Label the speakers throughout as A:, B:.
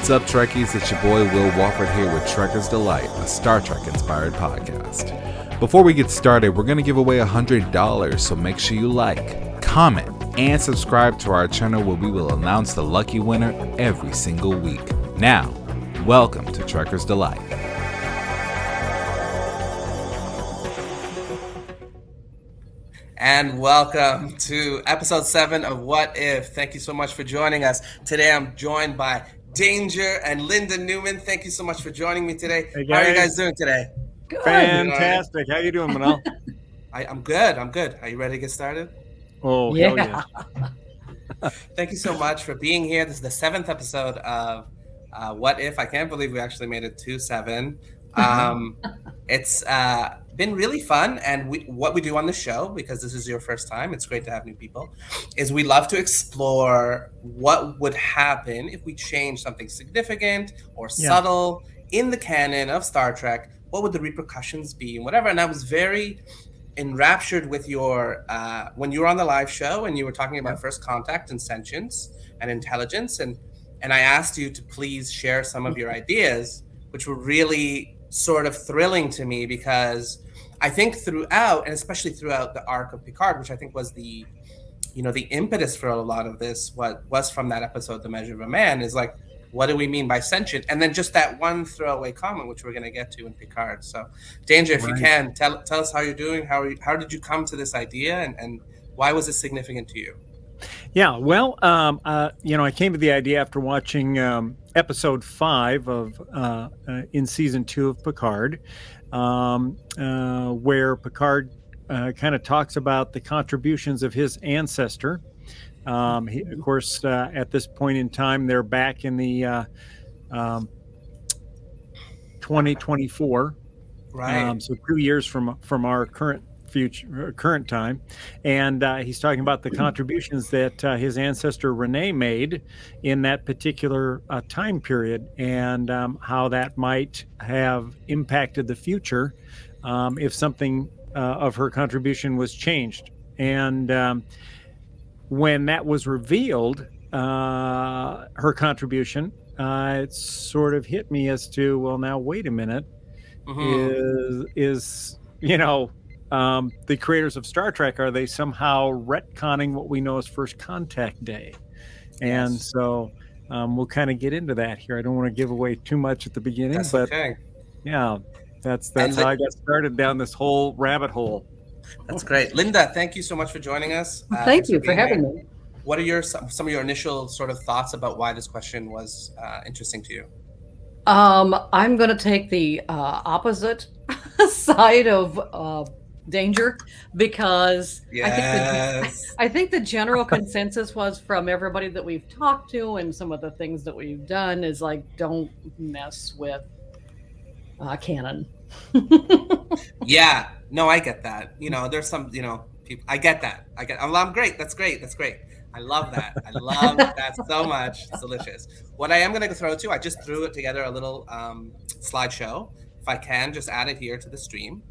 A: What's up, Trekkies? It's your boy Wil Wofford here with Trekker's Delight, a Star Trek-inspired podcast. Before we get started, we're going to give away $100, so make sure you like, comment, and subscribe to our channel where we will announce the lucky winner every single week. Now, welcome to Trekker's Delight.
B: And welcome to episode 7 of What If. Thank you so much for joining us. Today I'm joined by Danger and Linda Newman. Thank you so much for joining me today.
C: Hey,
B: how are you guys doing today?
C: Good. Fantastic. How you doing, Manhal?
B: I'm good. Are you ready to get started?
C: Oh, yeah. Hell
B: yeah. Thank you so much for being here. This is the 7th episode of What If. I can't believe we actually made it to 7. It's been really fun, and what we do on the show, because this is your first time, it's great to have new people, is we love to explore what would happen if we change something significant or subtle in the canon of Star Trek. What would the repercussions be and whatever? And I was very enraptured with your when you were on the live show and you were talking about First Contact and sentience and intelligence, and I asked you to please share some of your ideas, which were really sort of thrilling to me, because I think throughout, and especially throughout the arc of Picard, which I think was the impetus for a lot of this, what was from that episode, The Measure of a Man, is like, what do we mean by sentient? And then just that one throwaway comment, which we're going to get to in Picard. So, Danger, if you can, tell us how you're doing. How did you come to this idea, and why was it significant to you?
C: Yeah, well, I came to the idea after watching episode 5 of in season 2 of Picard, where Picard kind of talks about the contributions of his ancestor. Of course, at this point in time, they're back in the 2024,
B: right?
C: So 2 years from our current time, and he's talking about the contributions that his ancestor Renee made in that particular time period, and how that might have impacted the future if something of her contribution was changed. And when that was revealed, her contribution, it sort of hit me as to, well, now wait a minute, is the creators of Star Trek, are they somehow retconning what we know as First Contact Day? And so we'll kind of get into that here. I don't want to give away too much at the beginning, but
B: okay.
C: Yeah, that's how I got started down this whole rabbit hole.
B: That's great. Linda, thank you so much for joining us.
D: Thank you for having me.
B: What are some of your initial sort of thoughts about why this question was interesting to you?
D: I'm going to take the opposite side of Danger, because I think the general consensus was, from everybody that we've talked to and some of the things that we've done, is like, don't mess with canon.
B: Yeah, no, I get that. There's some, people. I get that. I'm great. That's great. I love that. I love that so much. It's delicious. What I am going to throw to, I just threw it together, a little slideshow. If I can, just add it here to the stream.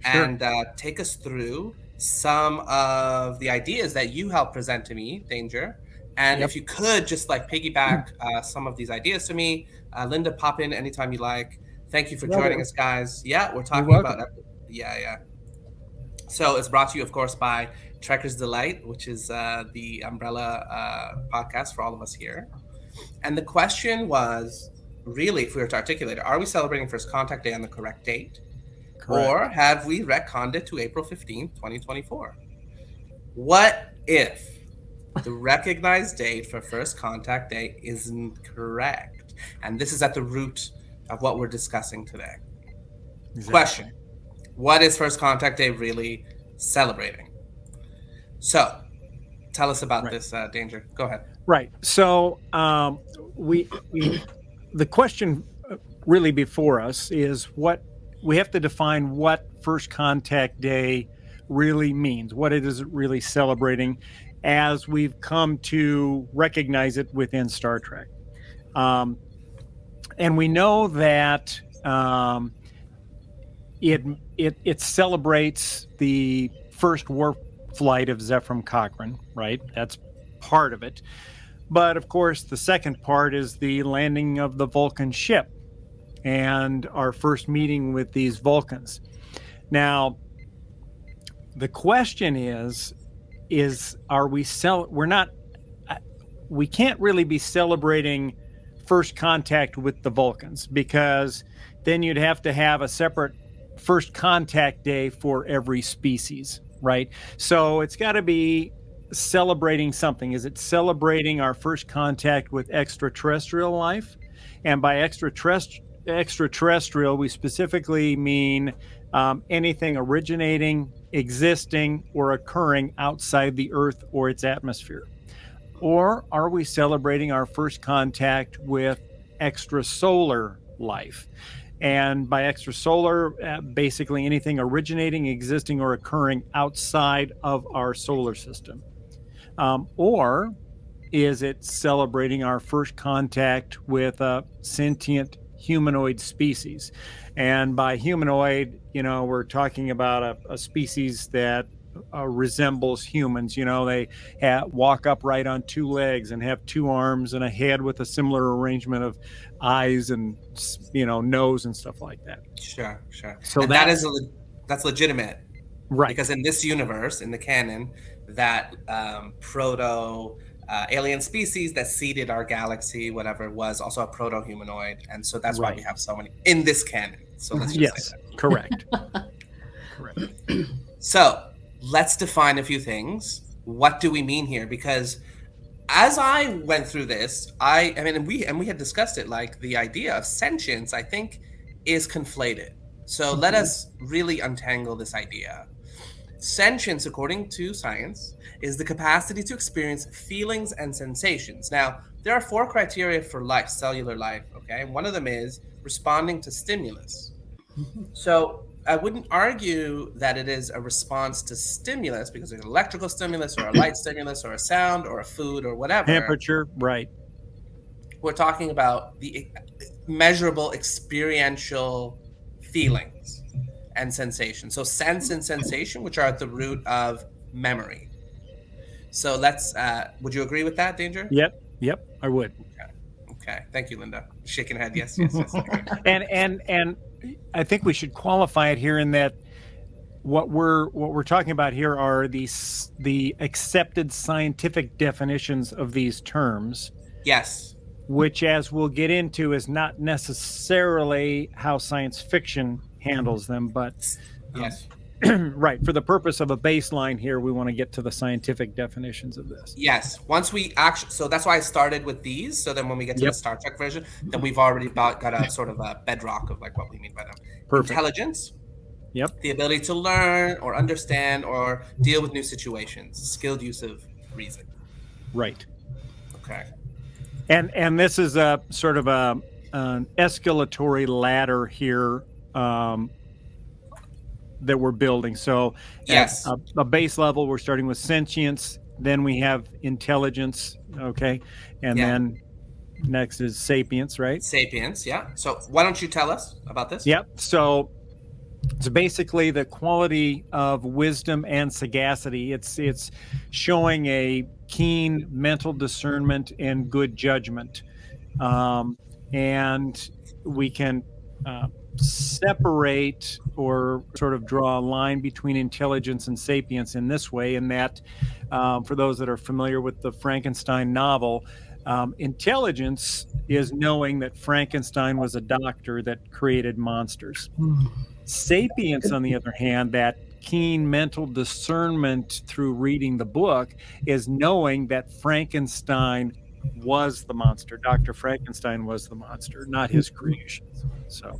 B: Sure. And take us through some of the ideas that you helped present to me, Danger. And if you could just piggyback some of these ideas to me. Linda, pop in anytime you like. Thank you for joining us, guys. Yeah, we're talking about... Yeah. So it's brought to you, of course, by Trekker's Delight, which is the umbrella podcast for all of us here. And the question was, really, if we were to articulate it, are we celebrating First Contact Day on the correct date? Correct. Or have we retconned it to April 15th, 2024? What if the recognized date for First Contact Day isn't correct? And this is at the root of what we're discussing today. Exactly. Question: what is First Contact Day really celebrating? So, tell us about this, Danger. Go ahead.
C: Right. So, we the question really before us is, what we have to define what First Contact Day really means. What it is really celebrating, as we've come to recognize it within Star Trek. And we know that it celebrates the first warp flight of Zefram Cochrane, right? That's part of it. But of course, the second part is the landing of the Vulcan ship and our first meeting with these Vulcans. Now, the question is are we we can't really be celebrating first contact with the Vulcans, because then you'd have to have a separate first contact day for every species, right? So it's got to be celebrating something. Is it celebrating our first contact with extraterrestrial life? And by extraterrestrial, we specifically mean anything originating, existing, or occurring outside the Earth or its atmosphere. Or are we celebrating our first contact with extrasolar life? And by extrasolar, basically anything originating, existing, or occurring outside of our solar system. Or is it celebrating our first contact with a sentient humanoid species? And by humanoid, we're talking about a species that resembles humans. They walk upright on two legs and have two arms and a head with a similar arrangement of eyes and nose and stuff like that.
B: Sure.
C: So
B: and that's legitimate,
C: right?
B: Because in this universe, in the canon, that proto alien species that seeded our galaxy, whatever it was, also a proto-humanoid, and so that's why we have so many in this canon. So let's just say that.
C: Correct.
B: So let's define a few things. What do we mean here? Because as I went through this, we had discussed it, like the idea of sentience, I think, is conflated. So let us really untangle this idea. Sentience, according to science, is the capacity to experience feelings and sensations. Now, there are 4 criteria for life, cellular life, okay? One of them is responding to stimulus. So I wouldn't argue that it is a response to stimulus, because there's an electrical stimulus or a light stimulus or a sound or a food or whatever.
C: Temperature, right.
B: We're talking about the measurable experiential feelings and sensation. So sense and sensation, which are at the root of memory. So let's, would you agree with that, Danger?
C: Yep, I would.
B: Okay. Thank you, Linda. Shaking her head. Yes.
C: And I think we should qualify it here in that what we're talking about here are the accepted scientific definitions of these terms.
B: Yes.
C: Which, as we'll get into, is not necessarily how science fiction handles them, but
B: yes.
C: Right. For the purpose of a baseline here, we want to get to the scientific definitions of this.
B: Yes. Once we actually, so that's why I started with these. So then when we get to the Star Trek version, then we've already got a sort of a bedrock of like what we mean by them. Perfect. Intelligence.
C: Yep.
B: The ability to learn or understand or deal with new situations. Skilled use of reason.
C: Right.
B: Okay.
C: And this is a sort of an escalatory ladder here that we're building. So
B: yes,
C: at a base level, we're starting with sentience, then we have intelligence, okay, and then next is sapience, right?
B: Sapience, yeah. So why don't you tell us about this?
C: Yep. So it's basically the quality of wisdom and sagacity. It's showing a keen mental discernment and good judgment, and we can separate or sort of draw a line between intelligence and sapience in this way, in that for those that are familiar with the Frankenstein novel, intelligence is knowing that Frankenstein was a doctor that created monsters. Sapience, on the other hand, that keen mental discernment through reading the book, is knowing that Frankenstein was the monster. Dr. Frankenstein was the monster, not his creations. So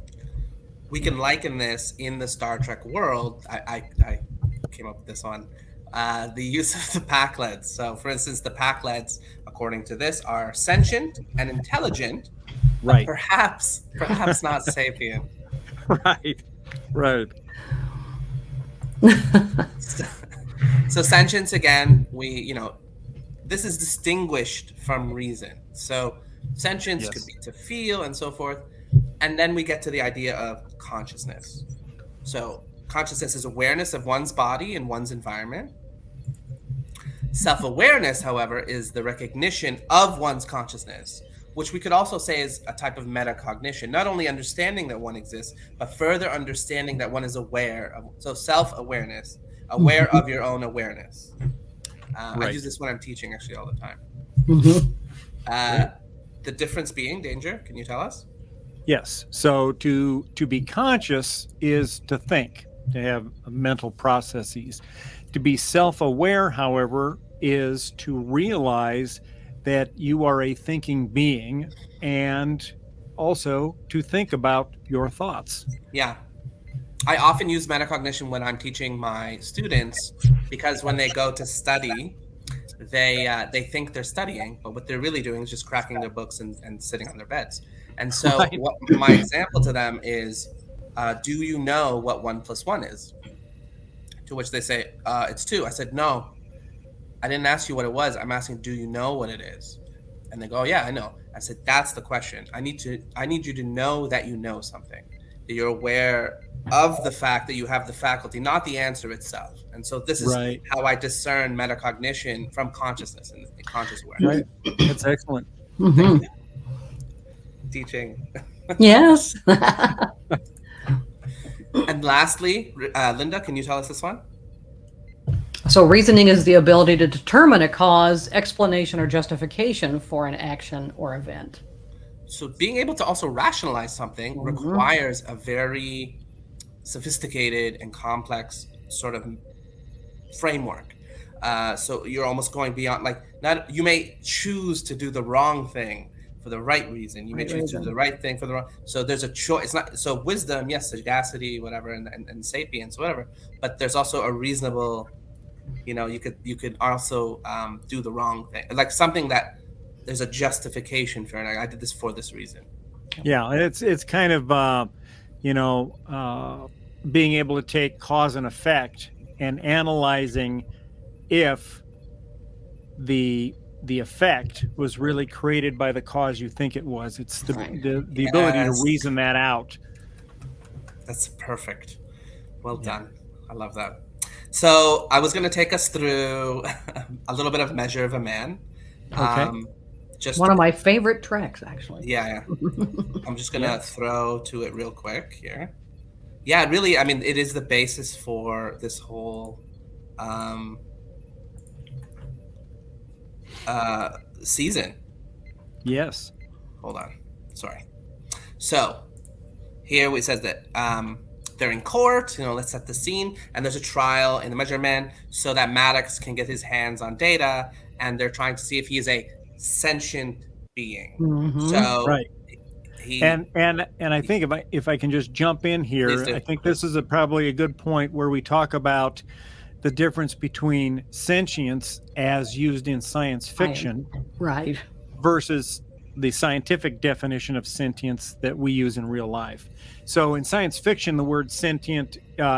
B: we can liken this in the Star Trek world. I came up with this one. The use of the Packleds. So, for instance, the Packleds, according to this, are sentient and intelligent,
C: right?
B: Perhaps not sapient.
C: Right.
B: So sentience, again, this is distinguished from reason. So sentience could be to feel and so forth. And then we get to the idea of consciousness. So consciousness is awareness of one's body and one's environment. Self-awareness, however, is the recognition of one's consciousness, which we could also say is a type of metacognition, not only understanding that one exists, but further understanding that one is aware of. So self-awareness, aware of your own awareness. I use this when I'm teaching actually all the time. The difference being, Danger, can you tell us?
C: Yes. So to be conscious is to think, to have mental processes. To be self-aware, however, is to realize that you are a thinking being and also to think about your thoughts.
B: Yeah. I often use metacognition when I'm teaching my students, because when they go to study, they think they're studying, but what they're really doing is just cracking their books and sitting on their beds. And so what my example to them is, do you know what 1 + 1 is? To which they say, it's 2. I said, no, I didn't ask you what it was. I'm asking, do you know what it is? And they go, oh, yeah, I know. I said, that's the question. I need you to know that you know something, that you're aware of the fact that you have the faculty, not the answer itself. And so this is how I discern metacognition from consciousness and conscious awareness.
C: Right. That's excellent.
B: Teaching.
D: Yes.
B: And lastly, Linda, can you tell us this one?
D: So reasoning is the ability to determine a cause, explanation, or justification for an action or event.
B: So being able to also rationalize something requires a very sophisticated and complex sort of framework. So you're almost going beyond, like, not, you may choose to do the wrong thing for the right reason. You may choose to do the right thing for the wrong. So there's a choice. It's not, so wisdom, yes, sagacity, whatever, and sapience, whatever. But there's also a reasonable, you know, you could also do the wrong thing, like something that there's a justification for it. I did this for this reason.
C: Yeah, it's kind of being able to take cause and effect and analyzing if the effect was really created by the cause you think it was. It's the ability to reason that out.
B: That's perfect. Well done. I love that. So I was going to take us through a little bit of Measure of a Man.
C: Okay.
B: Just
D: one of my favorite tracks, actually.
B: Yeah. I'm just going to throw to it real quick here. Yeah, really, I mean, it is the basis for this whole season.
C: Yes.
B: Hold on. Sorry. So here it says that they're in court, you know, let's set the scene, and there's a trial in the Measure of Man so that Maddox can get his hands on Data, and they're trying to see if he is a sentient being. So
C: and I think if I can just jump in here, I think this is probably a good point where we talk about the difference between sentience as used in science fiction versus the scientific definition of sentience that we use in real life. So in science fiction, the word sentient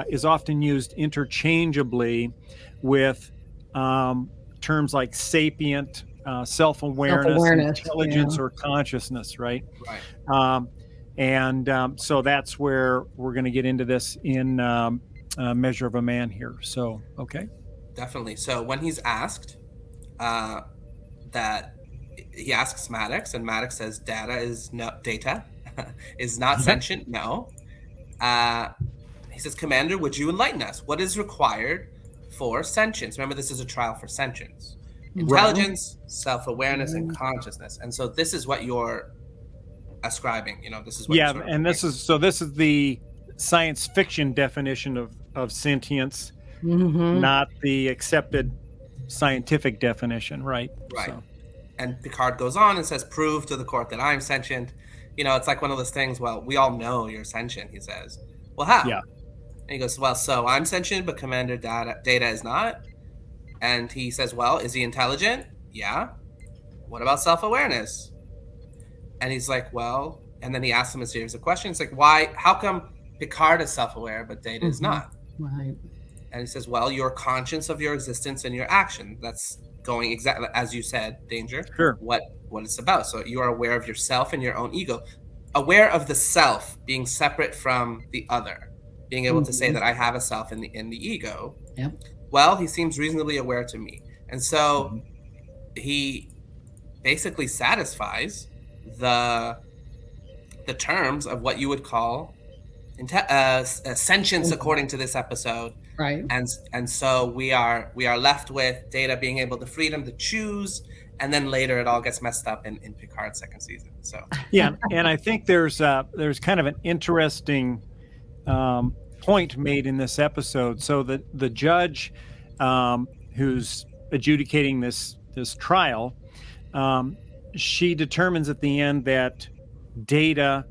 C: is often used interchangeably with terms like sapient, self-awareness, intelligence, or consciousness, right? So that's where we're going to get into this in Measure of a Man here. So, okay.
B: Definitely. So when he's asked that, he asks Maddox, and Maddox says Data is not sentient. No. He says, Commander, would you enlighten us? What is required for sentience? Remember, this is a trial for sentience. Intelligence, self-awareness, and consciousness. And so this is what you're ascribing. You know, this is what
C: this is the science fiction definition of sentience, not the accepted scientific definition, right? So.
B: And Picard goes on and says, prove to the court that I'm sentient. You know, it's like one of those things, well, we all know you're sentient, he says. Well, how? Yeah. And he goes, well, so I'm sentient, but Commander Data is not. And he says, well, is he intelligent? Yeah. What about self-awareness? And he's like, well, and then he asks him a series of questions, like, why, how come Picard is self-aware, but Data is not?
D: Right.
B: And he says, well, you're conscious of your existence and your action. That's going exactly as you said, Danger.
C: Sure.
B: What it's about. So you are aware of yourself and your own ego, aware of the self being separate from the other, being able to say that I have a self in the ego.
D: Yep.
B: Well, he seems reasonably aware to me. And so he basically satisfies the terms of what you would call sentience, according to this episode.
D: Right.
B: And so we are left with Data being able the freedom to choose, and then later it all gets messed up in Picard's second season. So
C: yeah, and I think there's kind of an interesting point made in this episode. So the judge who's adjudicating this trial, she determines at the end that Data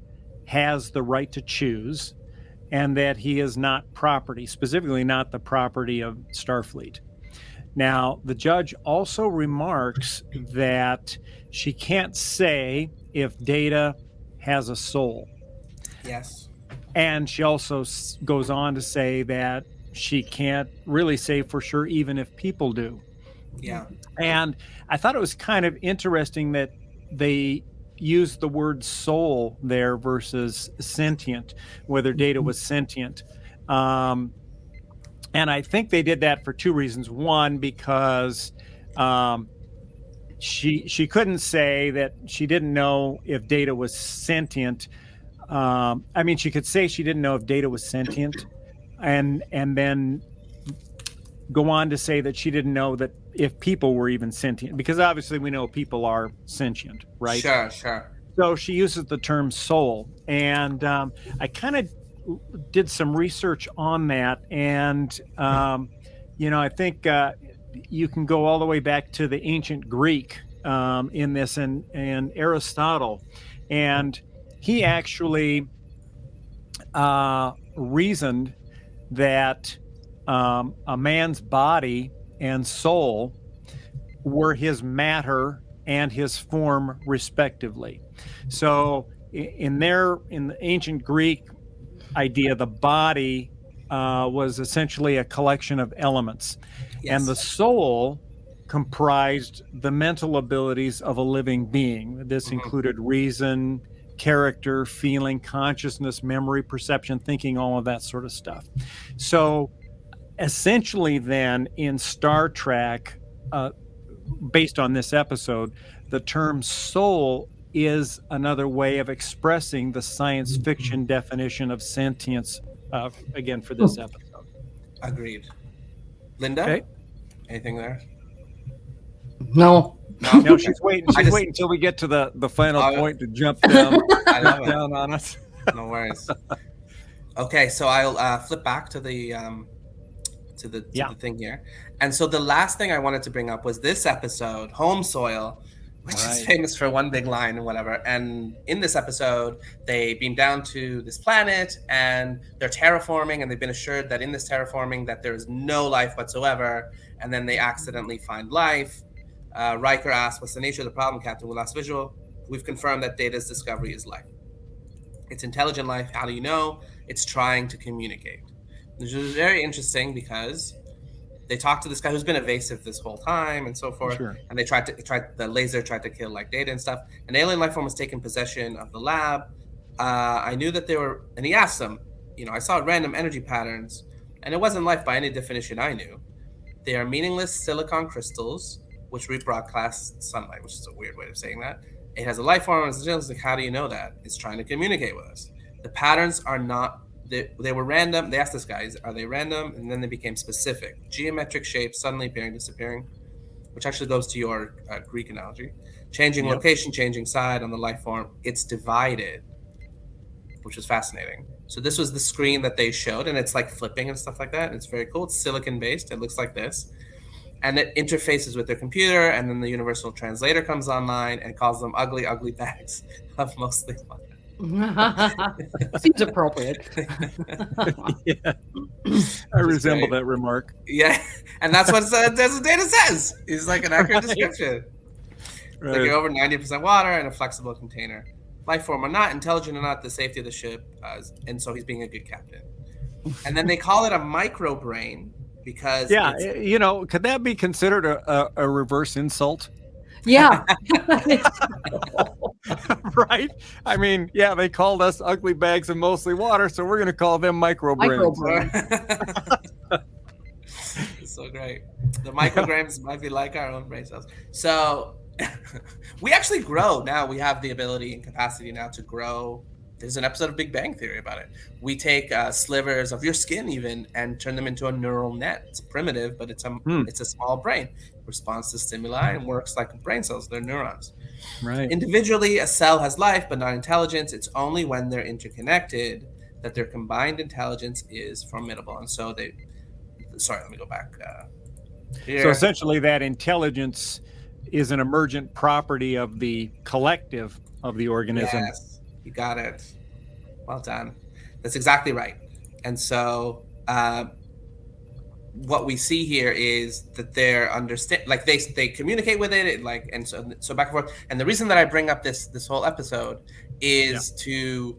C: has the right to choose, and that he is not property, specifically not the property of Starfleet. Now, the judge also remarks that she can't say if Data has a soul.
B: Yes.
C: And she also goes on to say that she can't really say for sure even if people do.
B: Yeah.
C: And I thought it was kind of interesting that they used the word soul there versus sentient, whether Data was sentient. And I think they did that for two reasons. One, because she couldn't say that she didn't know if Data was sentient. I mean, she could say she didn't know if Data was sentient, and then go on to say that she didn't know that if people were even sentient, because obviously we know people are sentient, right?
B: Sure.
C: So she uses the term soul, and I kind of did some research on that, and I think you can go all the way back to the ancient Greek in this, and Aristotle, and he actually reasoned that a man's body and soul were his matter and his form respectively. So in the ancient Greek idea, the body was essentially a collection of elements. Yes. And the soul comprised the mental abilities of a living being. This included reason, character, feeling, consciousness, memory, perception, thinking, all of that sort of stuff. So essentially then in Star Trek, based on this episode, the term soul is another way of expressing the science fiction definition of sentience, again, for this episode.
B: Agreed. Linda?
C: Okay.
B: Anything there?
D: No.
C: No, she's waiting. She's waiting until we get to the final point to jump down, down on us.
B: No worries. Okay, so I'll flip back to the thing here. And so the last thing I wanted to bring up was this episode, Home Soil, which is famous for one big line and whatever. And in this episode, they beam down to this planet and they're terraforming, and they've been assured that in this terraforming that there is no life whatsoever. And then they accidentally find life. Riker asks, "What's the nature of the problem, Captain?" With last visual, we've confirmed that Data's discovery is life. It's intelligent life. How do you know? It's trying to communicate. Which is very interesting because they talked to this guy who's been evasive this whole time and so forth. Sure. And the laser tried to kill like Data and stuff. An alien life form was taken possession of the lab. I knew that they were, and he asked them, I saw random energy patterns, and it wasn't life by any definition I knew. They are meaningless silicon crystals, which rebroadcast sunlight, which is a weird way of saying that. It has a life form, and it's like, how do you know that? It's trying to communicate with us. The patterns are not, they were random. They asked this guy, are they random? And then they became specific. Geometric shapes, suddenly appearing, disappearing, which actually goes to your Greek analogy. Changing location, changing side on the life form. It's divided, which is fascinating. So this was the screen that they showed, and it's like flipping and stuff like that. And it's very cool. It's silicon-based. It looks like this. And it interfaces with their computer, and then the universal translator comes online and calls them ugly, ugly bags of mostly water.
D: Seems appropriate.
C: Yeah. I resemble that remark.
B: Yeah, and that's what Data says. It's like an accurate description. Right. Like you're over 90% water in a flexible container. Life form or not, intelligent or not, the safety of the ship, and so he's being a good captain. And then they call it a micro brain because
C: could that be considered a reverse insult?
D: Yeah.
C: Right? I mean, they called us ugly bags of mostly water, so we're going to call them micro brains.
B: It's so great. The micrograms might be like our own brain cells. So we actually grow now. We have the ability and capacity now to grow. There's an episode of Big Bang Theory about it. We take slivers of your skin even and turn them into a neural net. It's primitive, but it's a small brain. Responds to stimuli and works like brain cells. They're neurons.
C: Right.
B: Individually, a cell has life, but not intelligence. It's only when they're interconnected that their combined intelligence is formidable. And so sorry, let me go back. Here.
C: So essentially that intelligence is an emergent property of the collective of the organism.
B: Yes, you got it. Well done. That's exactly right. And so what we see here is that they're like they communicate with it, like, and so back and forth. And the reason that I bring up this whole episode is to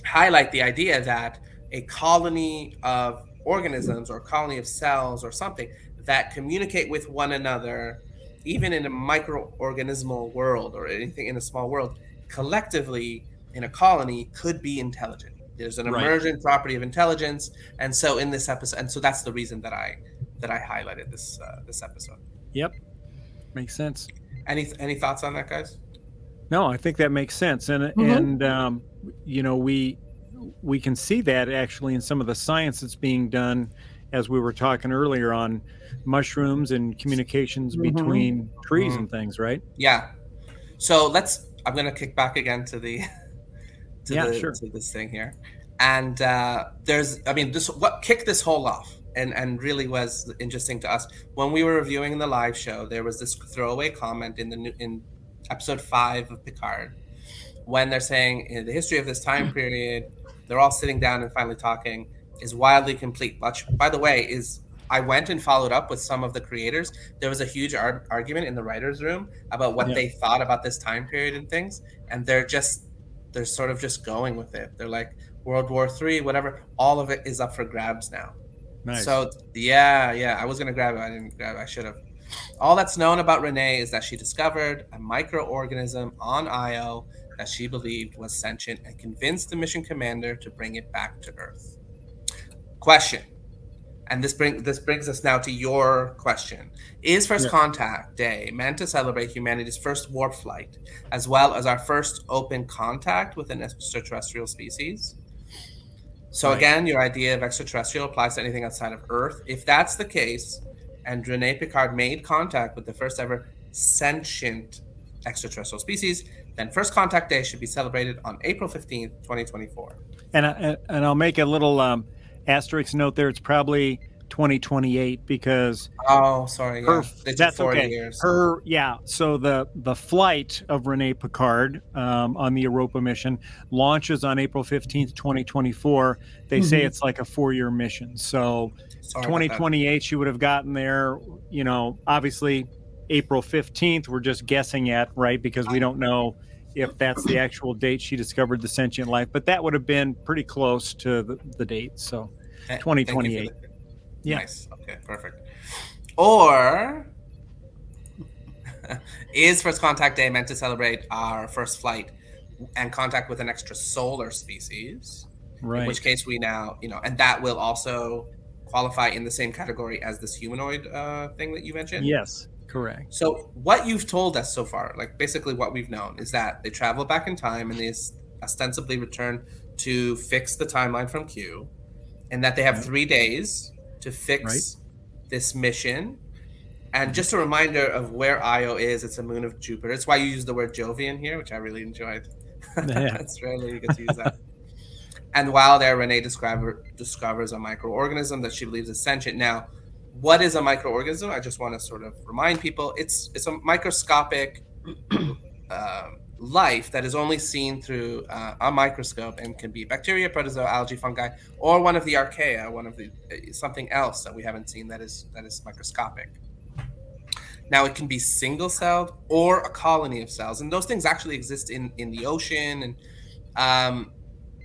B: highlight the idea that a colony of organisms or a colony of cells or something that communicate with one another, even in a microorganismal world or anything in a small world, collectively in a colony could be intelligent. There's an emergent property of intelligence, and so in this episode, and so that's the reason that I highlighted this episode.
C: Yep, makes sense.
B: Any thoughts on that, guys?
C: No, I think that makes sense, and you know, we can see that actually in some of the science that's being done, as we were talking earlier on mushrooms and communications between trees and things, right?
B: Yeah. So I'm going to kick back again to this thing here. And what kicked this whole off and really was interesting to us when we were reviewing the live show, there was this throwaway comment in episode 5 of Picard, when they're saying in the history of this time period, they're all sitting down and finally talking, is wildly complete. Which, by the way, I went and followed up with some of the creators. There was a huge argument in the writers' room about what they thought about this time period and things, and they're sort of just going with it. They're like, World War III, whatever. All of it is up for grabs now. Nice. So I was gonna grab it. I didn't grab it. I should have. All that's known about Renee is that she discovered a microorganism on Io that she believed was sentient and convinced the mission commander to bring it back to Earth. Question, and this brings us now to your question. Is First Contact Day meant to celebrate humanity's first warp flight, as well as our first open contact with an extraterrestrial species? So again, your idea of extraterrestrial applies to anything outside of Earth. If that's the case, and Rene Picard made contact with the first ever sentient extraterrestrial species, then First Contact Day should be celebrated on April 15th, 2024.
C: And I'll make a little asterisk note there. It's probably 2028 because
B: that's okay.
C: Years. So the flight of Rene Picard on the Europa mission launches on April 15th, 2024. They say it's like a 4-year mission. So 2028 she would have gotten there, you know, obviously April 15th we're just guessing at, right? Because we don't know if that's the actual date she discovered the sentient life, but that would have been pretty close to the date. So 2028.
B: Nice. Okay, perfect. Or is First Contact Day meant to celebrate our first flight and contact with an extrasolar species? Right. In which case we now, you know, and that will also qualify in the same category as this humanoid thing that you mentioned?
C: Yes, correct.
B: So what you've told us so far, like basically what we've known, is that they travel back in time and they ostensibly return to fix the timeline from Q, and that they have 3 days to fix this mission. And just a reminder of where Io is, it's a moon of Jupiter. It's why you use the word Jovian here, which I really enjoyed. It's rarely you get to use that. And while there, Renee discovers a microorganism that she believes is sentient. Now, what is a microorganism? I just want to sort of remind people, it's a microscopic life that is only seen through a microscope and can be bacteria, protozoa, algae, fungi, or one of the archaea, something else that we haven't seen that is microscopic. Now, it can be single-celled or a colony of cells, and those things actually exist in the ocean, and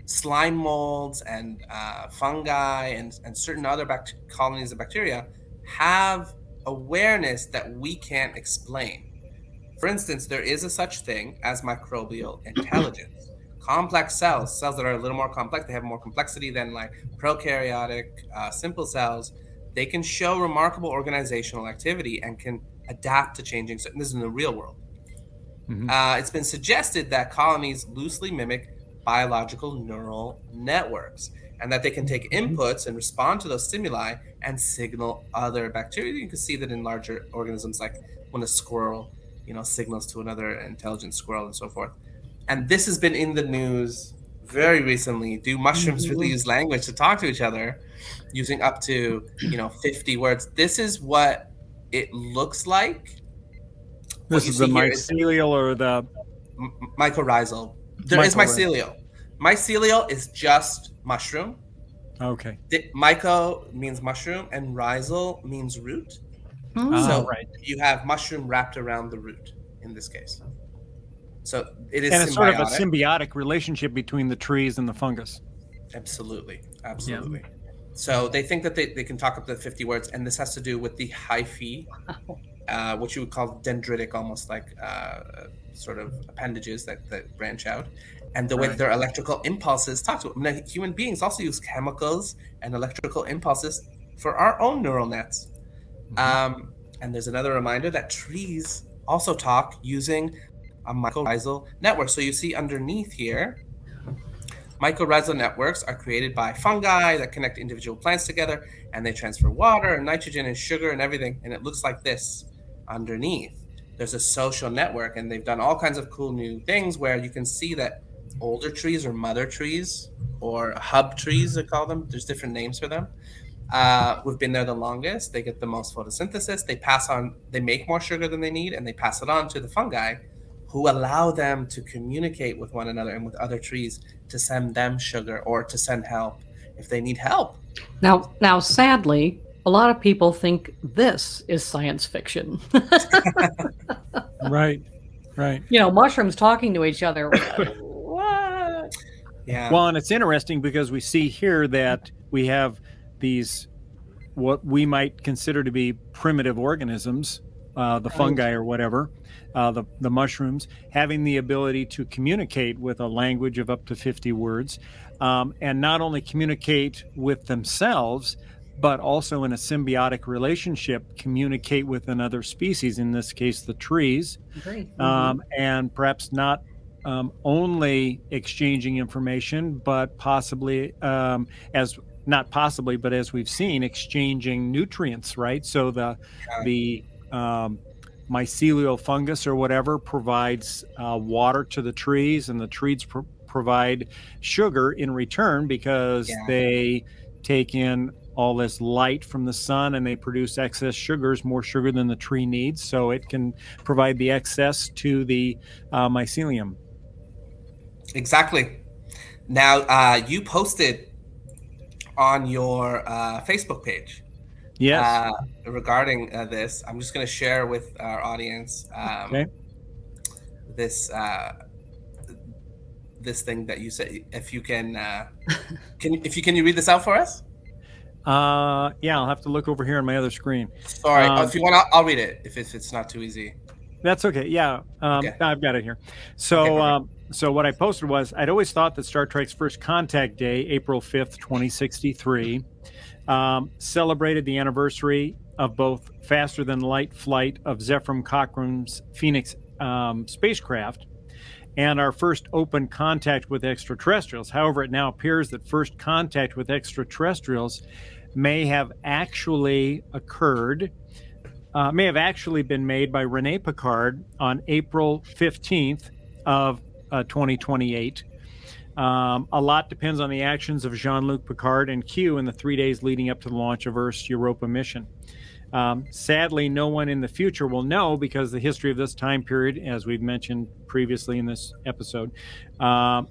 B: slime molds and fungi and certain other colonies of bacteria have awareness that we can't explain. For instance, there is a such thing as microbial intelligence. Complex cells that are a little more complex, they have more complexity than like prokaryotic simple cells, they can show remarkable organizational activity and can adapt to changing. This is in the real world. It's been suggested that colonies loosely mimic biological neural networks, and that they can take inputs and respond to those stimuli and signal other bacteria. You can see that in larger organisms, like when a squirrel, signals to another intelligent squirrel and so forth. And this has been in the news very recently. Do mushrooms really use language to talk to each other using up to 50 words? This is what it looks like.
C: This is the mycelial or the
B: mycorrhizal. There is mycelial. Mycelial is just mushroom.
C: Okay.
B: Myco means mushroom and rhizal means root. So you have mushroom wrapped around the root in this case. So it is,
C: and it's sort of a symbiotic relationship between the trees and the fungus.
B: Absolutely. Yeah. So they think that they can talk up to 50 words, and this has to do with the hyphae, what you would call dendritic, almost like sort of appendages that branch out, and the way that their electrical impulses talk to them. Now, human beings also use chemicals and electrical impulses for our own neural nets. And there's another reminder that trees also talk using a mycorrhizal network. So you see underneath here, mycorrhizal networks are created by fungi that connect individual plants together, and they transfer water and nitrogen and sugar and everything. And it looks like this underneath. There's a social network, and they've done all kinds of cool new things where you can see that older trees or mother trees or hub trees, they call them. There's different names for them. Who've been there the longest. They get the most photosynthesis. They make more sugar than they need, and they pass it on to the fungi, who allow them to communicate with one another and with other trees to send them sugar or to send help if they need help.
D: Now, sadly, a lot of people think this is science fiction.
C: Right.
D: Mushrooms talking to each other. What?
B: Yeah.
C: Well, and it's interesting because we see here that we have these, what we might consider to be primitive organisms, the fungi or whatever, the mushrooms, having the ability to communicate with a language of up to 50 words, and not only communicate with themselves, but also in a symbiotic relationship, communicate with another species, in this case, the trees, and perhaps not only exchanging information, but possibly, as we've seen, exchanging nutrients, right? So the mycelial fungus or whatever provides water to the trees, and the trees provide sugar in return because they take in all this light from the sun and they produce excess sugars, more sugar than the tree needs, so it can provide the excess to the mycelium.
B: Exactly. Now, you posted on your Facebook page.
C: Yes.
B: Regarding this, I'm just going to share with our audience this thing that you said. If you can, can you read this out for us?
C: Yeah, I'll have to look over here on my other screen.
B: Sorry, if you want, I'll read it if it's not too easy.
C: That's okay. Yeah, I've got it here. So, so what I posted was, I'd always thought that Star Trek's first contact day, April 5th, 2063, celebrated the anniversary of both faster than light flight of Zefram Cochrane's Phoenix spacecraft and our first open contact with extraterrestrials. However, it now appears that first contact with extraterrestrials may have actually been made by Rene Picard on April 15th of 2028. A lot depends on the actions of Jean-Luc Picard and Q in the 3 days leading up to the launch of Earth's Europa mission. Sadly, no one in the future will know, because the history of this time period, as we've mentioned previously in this episode,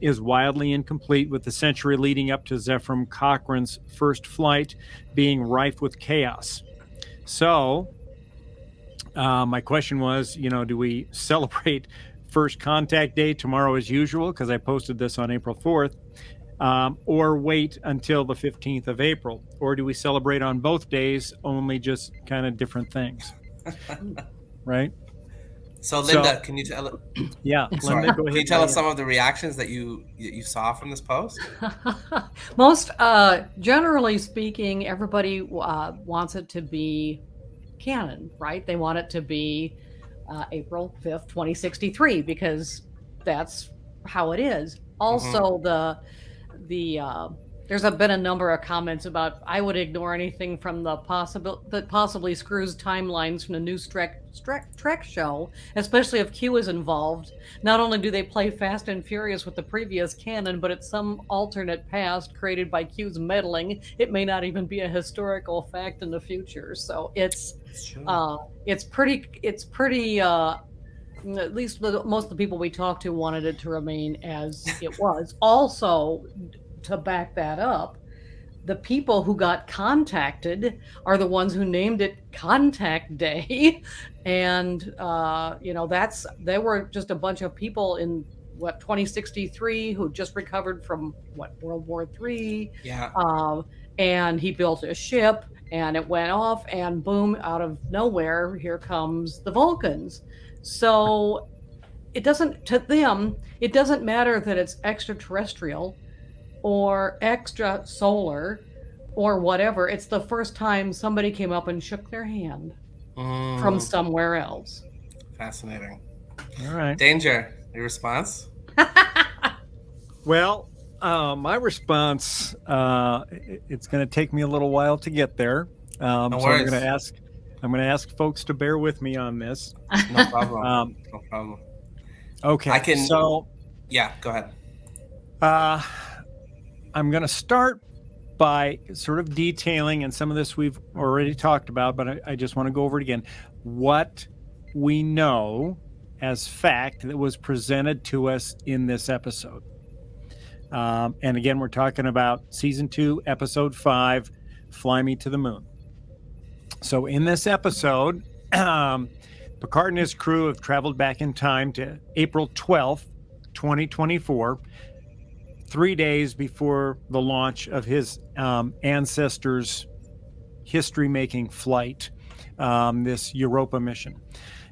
C: is wildly incomplete, with the century leading up to Zefram Cochrane's first flight being rife with chaos. So, my question was, do we celebrate first contact day tomorrow as usual, because I posted this on April 4th, or wait until the 15th of April? Or do we celebrate on both days, only just kind of different things? Right?
B: So Linda, can you tell?
C: Yeah,
B: Sorry,
C: Linda, go ahead.
B: can you tell us some of the reactions that you saw from this post?
D: Most, generally speaking, everybody wants it to be canon, right? They want it to be April 5th, 2063, because that's how it is. Also, there's been a number of comments about I would ignore anything from that possibly screws timelines from the new Trek show, especially if Q is involved. Not only do they play Fast and Furious with the previous canon, but it's some alternate past created by Q's meddling. It may not even be a historical fact in the future. So it's pretty. At least most of the people we talked to wanted it to remain as it was. Also, to back that up, the people who got contacted are the ones who named it Contact Day. And, there were just a bunch of people in 2063 who just recovered from World War III.
B: Yeah.
D: And he built a ship and it went off, and boom, out of nowhere, here comes the Vulcans. So it doesn't matter that it's extraterrestrial or extra solar or whatever. It's the first time somebody came up and shook their hand from somewhere else.
B: Fascinating.
C: All right.
B: Danger, your response?
C: Well, my response, it's going to take me a little while to get there. So I'm going to ask folks to bear with me on this.
B: No problem. No problem.
C: Okay.
B: Yeah, go ahead.
C: I'm going to start by sort of detailing, and some of this we've already talked about, but I just want to go over it again. What we know as fact that was presented to us in this episode. And again, we're talking about season 2, episode 5, Fly Me to the Moon. So in this episode, Picard and his crew have traveled back in time to April 12th, 2024, 3 days before the launch of his ancestors' history-making flight, this Europa mission.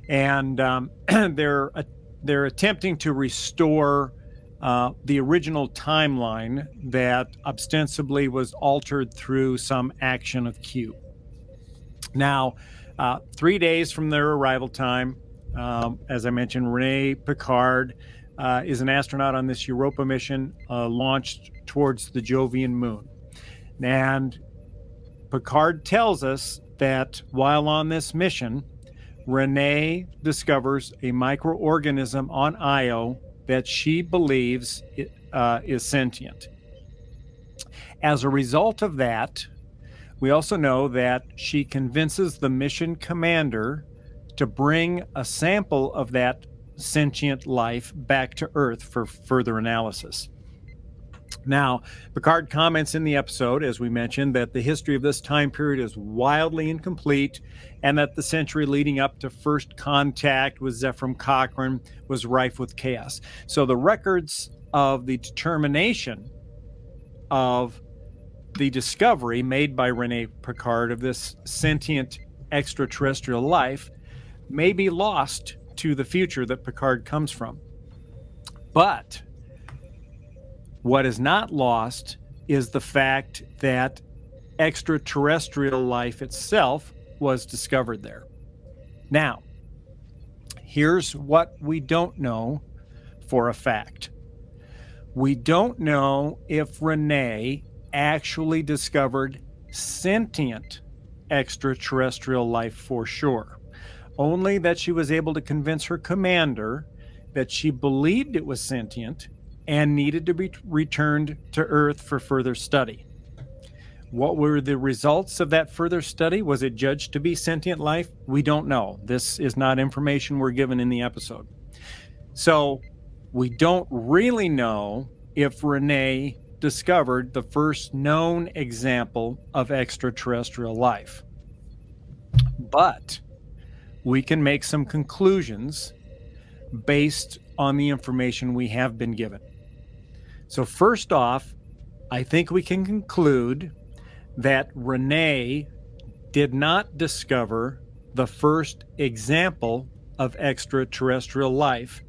C: And they're attempting to restore the original timeline that ostensibly was altered through some action of Q. Now, 3 days from their arrival time, as I mentioned, Rene Picard is an astronaut on this Europa mission launched towards the Jovian moon. And Picard tells us that while on this mission, Rene discovers a microorganism on Io that she believes is sentient. As a result of that, we also know that she convinces the mission commander to bring a sample of that sentient life back to Earth for further analysis. Now, Picard comments in the episode, as we mentioned, that the history of this time period is wildly incomplete, and that the century leading up to first contact with Zephram Cochrane was rife with chaos. So the records of the determination of the discovery made by Rene Picard of this sentient extraterrestrial life may be lost to the future that Picard comes from. But what is not lost is the fact that extraterrestrial life itself was discovered there. Now, here's what we don't know for a fact. We don't know if Rene actually discovered sentient extraterrestrial life for sure. Only that she was able to convince her commander that she believed it was sentient and needed to be returned to Earth for further study. What were the results of that further study? Was it judged to be sentient life? We don't know. This is not information we're given in the episode. So we don't really know if Rene discovered the first known example of extraterrestrial life. But we can make some conclusions based on the information we have been given. So first off, I think we can conclude that Rene did not discover the first example of extraterrestrial life,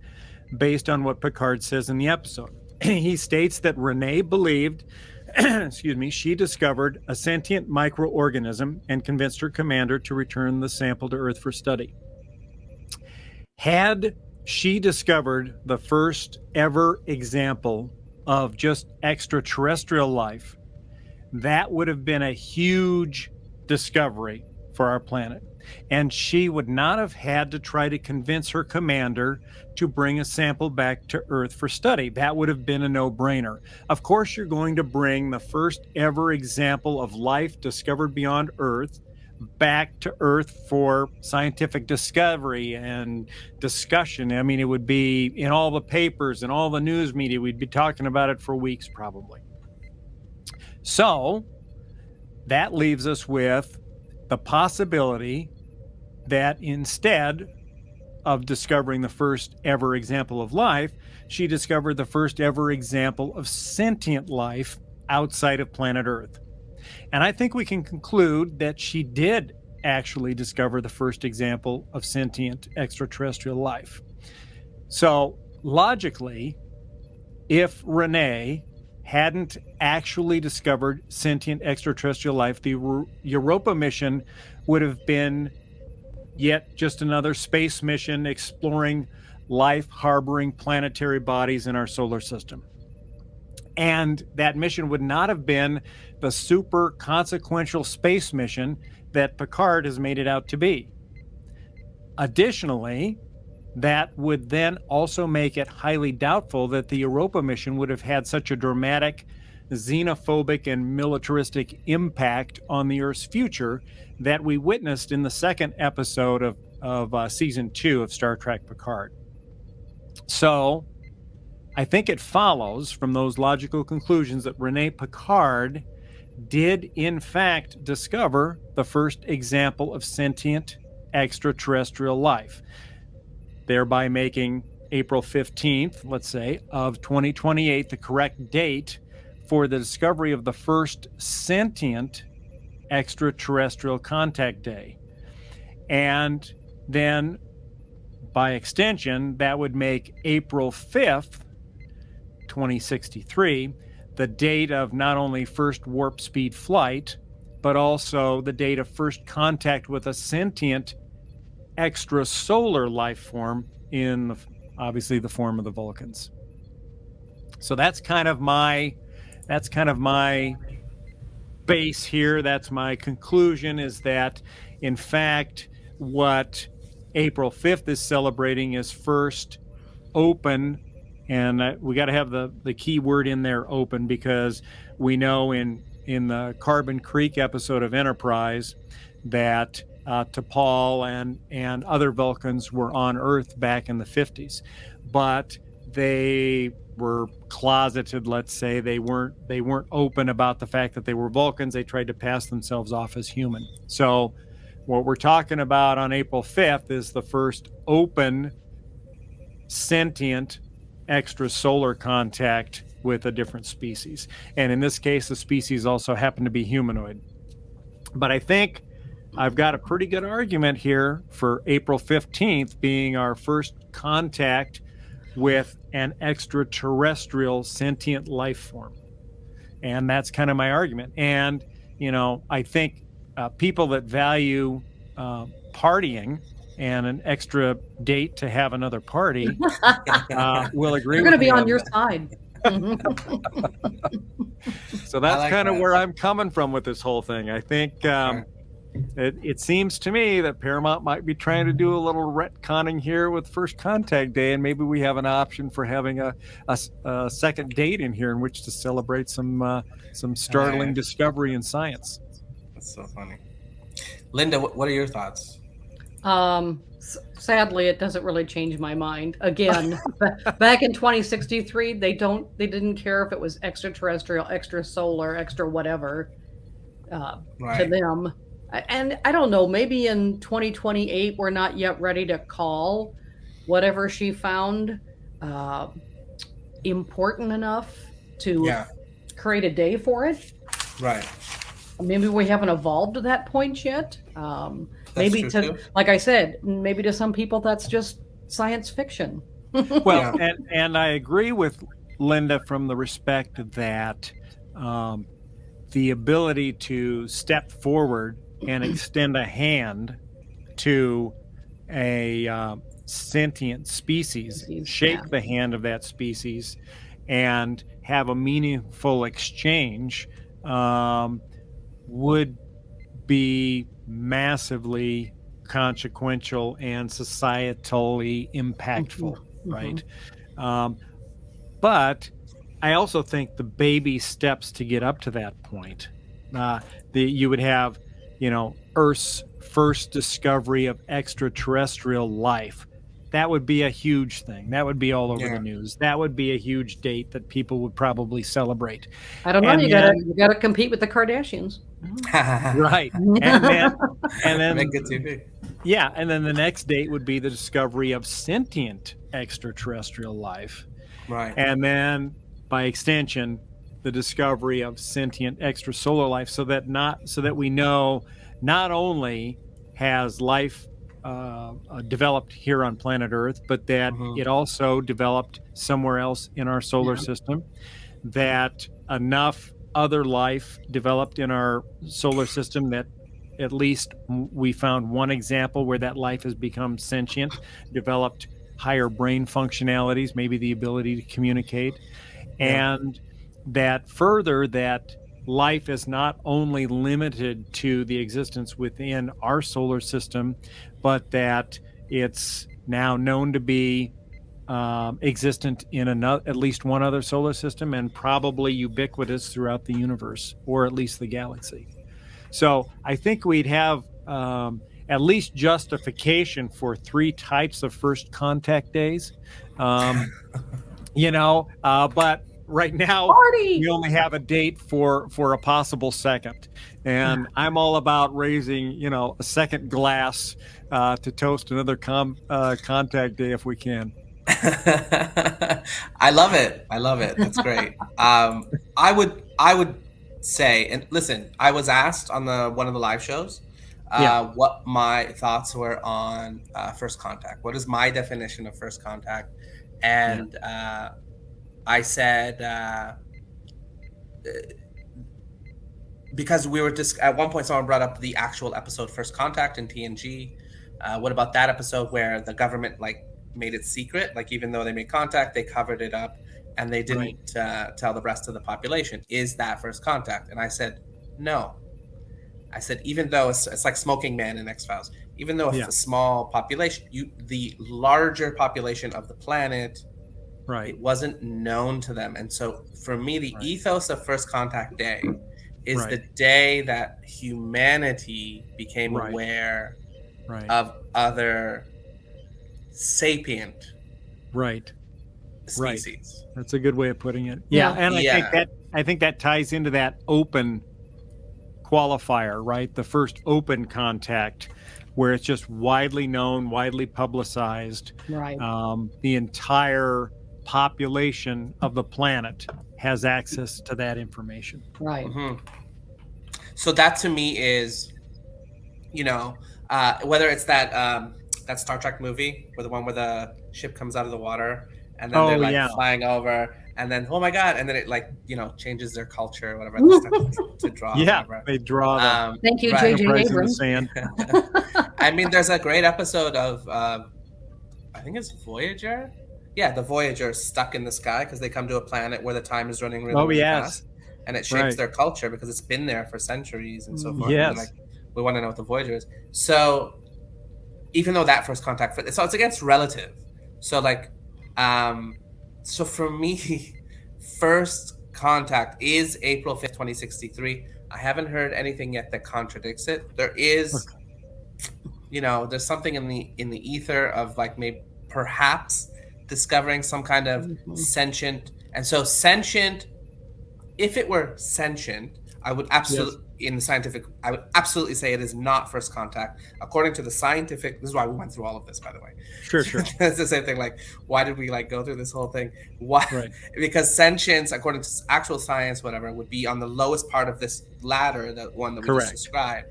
C: based on what Picard says in the episode. He states that Renee believed, she discovered a sentient microorganism and convinced her commander to return the sample to Earth for study. Had she discovered the first ever example of just extraterrestrial life, that would have been a huge discovery for our planet. And she would not have had to try to convince her commander to bring a sample back to Earth for study. That would have been a no-brainer. Of course, you're going to bring the first ever example of life discovered beyond Earth back to Earth for scientific discovery and discussion. I mean, it would be in all the papers and all the news media. We'd be talking about it for weeks, probably. So that leaves us with the possibility that instead of discovering the first ever example of life, she discovered the first ever example of sentient life outside of planet Earth. And I think we can conclude that she did actually discover the first example of sentient extraterrestrial life. So logically, if Renee hadn't actually discovered sentient extraterrestrial life, the Europa mission would have been yet just another space mission exploring life harboring planetary bodies in our solar system. And that mission would not have been the super consequential space mission that Picard has made it out to be. Additionally, that would then also make it highly doubtful that the Europa mission would have had such a dramatic, xenophobic, and militaristic impact on the Earth's future that we witnessed in the second episode of season 2 of Star Trek Picard. So I think it follows from those logical conclusions that Renee Picard did in fact discover the first example of sentient extraterrestrial life, thereby making April 15th, let's say, of 2028 the correct date for the discovery of the first sentient extraterrestrial contact day. And then, by extension, that would make April 5th, 2063, the date of not only first warp speed flight, but also the date of first contact with a sentient extrasolar life form in obviously the form of the Vulcans. So that's kind of my base here. That's my conclusion, is that in fact what April 5th is celebrating is first open, and we got to have the key word in there, open, because we know in the Carbon Creek episode of Enterprise that T'Pol and other Vulcans were on Earth back in the 50s, but they were closeted, let's say. They weren't open about the fact that they were Vulcans. They tried to pass themselves off as human. So what we're talking about on April 5th is the first open sentient extrasolar contact with a different species. And in this case, the species also happened to be humanoid. But I think I've got a pretty good argument here for April 15th being our first contact with an extraterrestrial sentient life form. And that's kind of my argument. And, I think people that value partying and an extra date to have another party will agree.
D: You're going to be on your side.
C: So that's kind of where I'm coming from with this whole thing. I think it seems to me that Paramount might be trying to do a little retconning here with First Contact Day, and maybe we have an option for having a second date in here in which to celebrate some startling discovery in science.
B: That's so funny. Linda, what are your thoughts?
D: Sadly, it doesn't really change my mind. Again, back in 2063, they didn't care if it was extraterrestrial, extrasolar, extra whatever to them. And I don't know, maybe in 2028, we're not yet ready to call whatever she found important enough to create a day for it.
B: Right.
D: Maybe we haven't evolved to that point yet. maybe like I said, maybe to some people that's just science fiction.
C: Well, and I agree with Linda from the respect that the ability to step forward and extend a hand to a sentient species, shake the hand of that species, and have a meaningful exchange would be massively consequential and societally impactful, right? But I also think the baby steps to get up to that point. You would have, Earth's first discovery of extraterrestrial life. That would be a huge thing. That would be all over the news. That would be a huge date that people would probably celebrate.
D: I don't know. You gotta compete with the Kardashians,
C: right? And then
B: make good TV.
C: Yeah, and then the next date would be the discovery of sentient extraterrestrial life,
B: right?
C: And then, by extension, the discovery of sentient extrasolar life, so that we know not only has life developed here on planet Earth, but that it also developed somewhere else in our solar system, that enough other life developed in our solar system that at least we found one example where that life has become sentient, developed higher brain functionalities, maybe the ability to communicate, and that further that life is not only limited to the existence within our solar system, but that it's now known to be existent in at least one other solar system, and probably ubiquitous throughout the universe, or at least the galaxy. So I think we'd have at least justification for 3 types of first contact days, but right now we only have a date for a possible second, and I'm all about raising a second glass to toast another contact day if we can.
B: I love it. That's great. I would say, and listen, I was asked on one of the live shows what my thoughts were on first contact. What is my definition of first contact? And I said, because we were just at one point, someone brought up the actual episode First Contact in TNG. What about that episode where the government made it secret? Even though they made contact, they covered it up and they didn't tell the rest of the population. Is that first contact? And I said, no. I said, even though it's like Smoking Man in X-Files, even though it's a small population, the larger population of the planet, it wasn't known to them. And so for me, the ethos of First Contact Day is the day that humanity became aware of other sapient species.
C: That's a good way of putting it. And I think that ties into that open qualifier, right? The first open contact, where it's just widely known, widely publicized. The entire population of the planet has access to that information.
B: So that to me is, whether it's that Star Trek movie, or the one where the ship comes out of the water and then they're flying over, and then oh my god, and then it changes their culture or whatever to draw.
C: They draw.
D: Thank you, J.J. Abrams.
B: I mean, there's a great episode of I think it's Voyager. Yeah, the Voyager stuck in the sky because they come to a planet where the time is running really fast, and it shapes their culture because it's been there for centuries and so forth. And we want to know what the Voyager is. So even though that first contact, so it's against relative. So so for me, first contact is April 5th, 2063. I haven't heard anything yet that contradicts it. There is, there's something in the ether of maybe perhaps discovering some kind of sentient. And so sentient, if it were sentient, I would absolutely, I would absolutely say it is not first contact. According to the scientific, this is why we went through all of this, by the way.
C: Sure.
B: It's the same thing. Why did we go through this whole thing? Why? Because sentience, according to actual science, whatever, would be on the lowest part of this ladder, the one that we just described.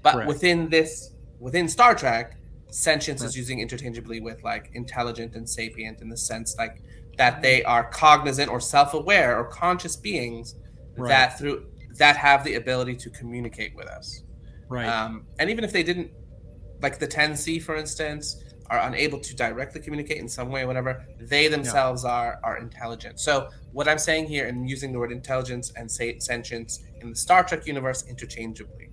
B: But within this within Star Trek, sentience is using interchangeably with like intelligent and sapient in the sense like that they are cognizant or self-aware or conscious beings that have the ability to communicate with us. And even if they didn't, like the 10C, for instance, are unable to directly communicate in some way or whatever, they themselves are intelligent. So what I'm saying here, and using the word intelligence and sentience in the Star Trek universe interchangeably.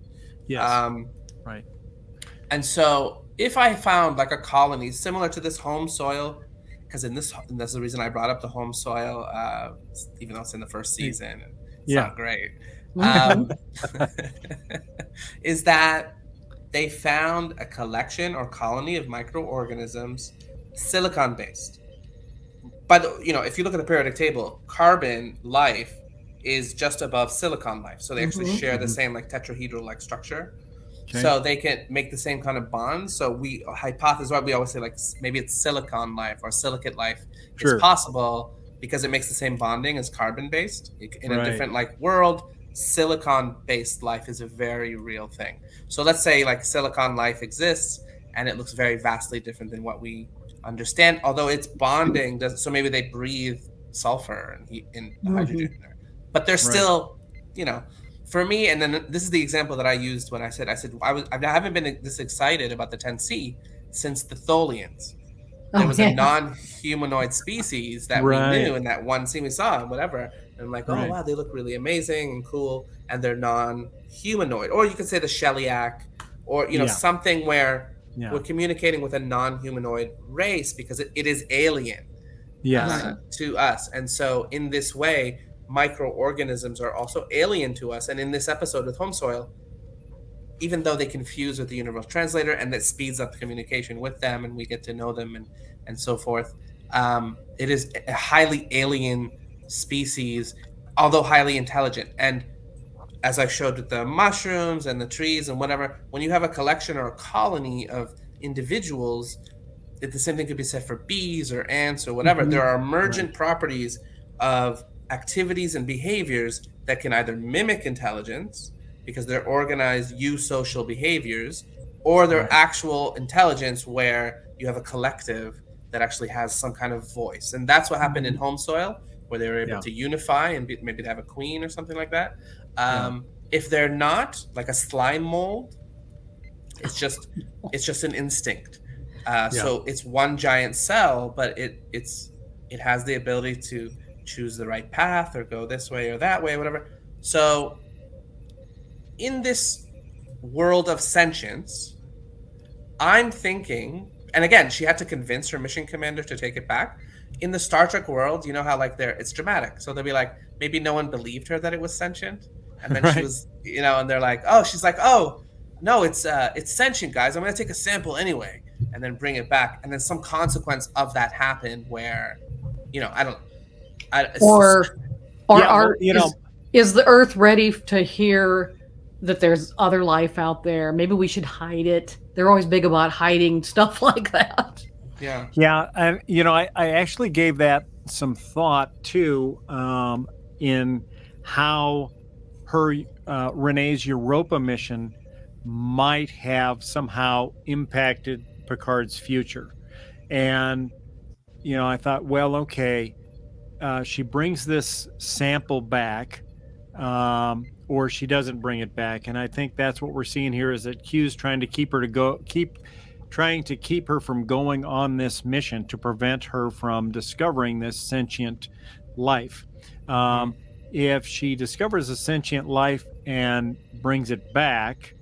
B: And so if I found like a colony similar to this home soil, because and that's the reason I brought up the home soil, even though it's in the first season, and it's not great, is that they found a collection or colony of microorganisms, silicon-based. But if you look at the periodic table, carbon life is just above silicon life, so they actually share the same like tetrahedral like structure. So they can make the same kind of bonds. So we hypothesize, why we always say like maybe it's silicon life or silicate life is possible because it makes the same bonding as carbon based in a different like world. Silicon based life is a very real thing. So let's say like silicon life exists and it looks very vastly different than what we understand, although it's bonding so maybe they breathe sulfur and heat and hydrogen in there, but they're still for me. And then this is the example that I used when I said I haven't been this excited about the 10C since the Tholians. There was a non-humanoid species that we knew in that one scene we saw and whatever. And I'm like, oh wow, they look really amazing and cool, and they're non-humanoid. Or you could say the Shellyak, or something where we're communicating with a non-humanoid race because it is alien to us. And so in this way, microorganisms are also alien to us. And in this episode with home soil, even though they confuse with the universal translator and that speeds up the communication with them and we get to know them and so forth, it is a highly alien species, although highly intelligent. And as I showed with the mushrooms and the trees and whatever, when you have a collection or a colony of individuals, the same thing could be said for bees or ants or whatever. There are emergent properties of activities and behaviors that can either mimic intelligence because they're organized eusocial behaviors, or they're actual intelligence where you have a collective that actually has some kind of voice. And that's what happened in home soil, where they were able to unify and maybe have a queen or something like that. If they're not, like a slime mold, it's just an instinct. So it's one giant cell, but it has the ability to choose the right path or go this way or that way, whatever. So in this world of sentience, I'm thinking, and again, she had to convince her mission commander to take it back. In the Star Trek world, you know how like it's dramatic. So they'll be like, maybe no one believed her that it was sentient. And then she was, and they're like, oh, she's like, oh, no, it's sentient, guys. I'm going to take a sample anyway and then bring it back. And then some consequence of that happened where,
D: is the Earth ready to hear that there's other life out there? Maybe we should hide it. They're always big about hiding stuff like that.
C: And I actually gave that some thought too, in how her Renee's Europa mission might have somehow impacted Picard's future. And I thought, well, okay, she brings this sample back, or she doesn't bring it back, and I think that's what we're seeing here, is that Q's trying to keep her from going on this mission to prevent her from discovering this sentient life. If she discovers a sentient life and brings it back,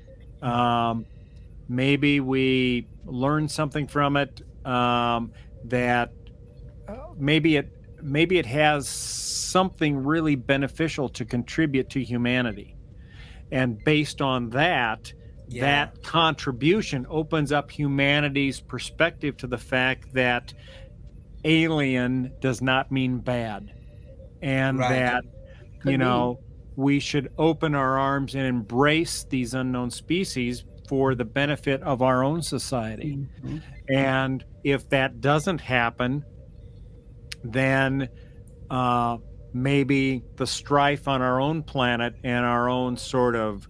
C: maybe we learn something from it, that maybe it has something really beneficial to contribute to humanity. And based on that, that contribution opens up humanity's perspective to the fact that alien does not mean bad. And that, we should open our arms and embrace these unknown species for the benefit of our own society. And if that doesn't happen, then maybe the strife on our own planet and our own sort of